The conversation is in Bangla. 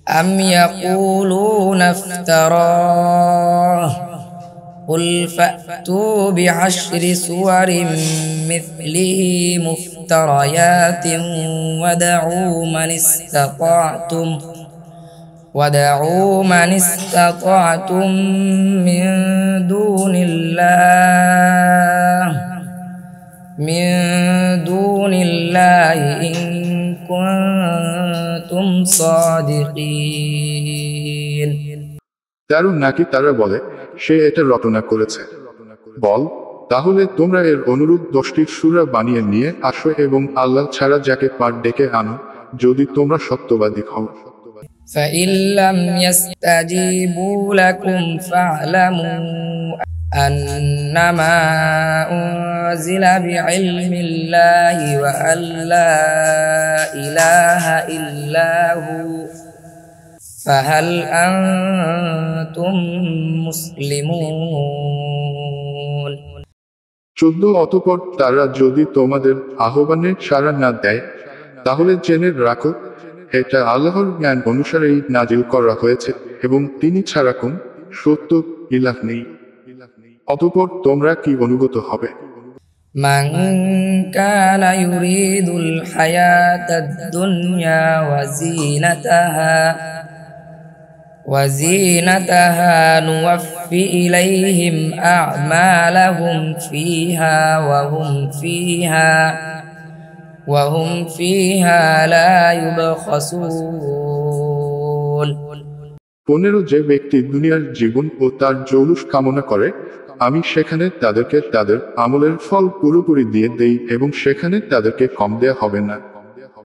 أم يقولون افتراه قل فأتوا بعشر سور مثله مفتريات ودعوا من استطعتم من دون الله إن كنتم صادقين। দারুণ নাকি তারা বলে সে এটা রটনা করেছে। বল, তাহলে তোমরা এর অনুরূপ 10টি সূরা বানিয়ে নিয়ে আসো এবং আল্লাহ ছাড়া যাকে পার ডেকে আনো, যদি তোমরা সত্যবাদী হও। فإن لم يستجيبوا لكم فاعلموا أنما أنزل بعلم الله وأن لا إله إلا هو فهل أنتم مسلمون। 14 অতঃপর তারা যদি তোমাদের আহ্বানে সাড়া না দেয়, তাহলে জেনে রাখো এটা আল্লাহর জ্ঞান অনুসারেই নাজিল করা হয়েছে এবং তিনি ছাড়া কোন সত্য ইলাহ নেই। অতঃপর তোমরা কি অনুগত হবে? من كان يريد الحياة الدنيا وزينتها نوفي إليهم أعمالهم فيها وهم فيها لا يبخسون। 15 যে ব্যক্তি দুনিয়ার জীবন ও তার জৌলুস কামনা করে, আমি সেখানে তাদেরকে তাদের আমলের ফল পুরোপুরি দিয়ে দেই এবং সেখানে তাদেরকে কম দেয়া হবে না।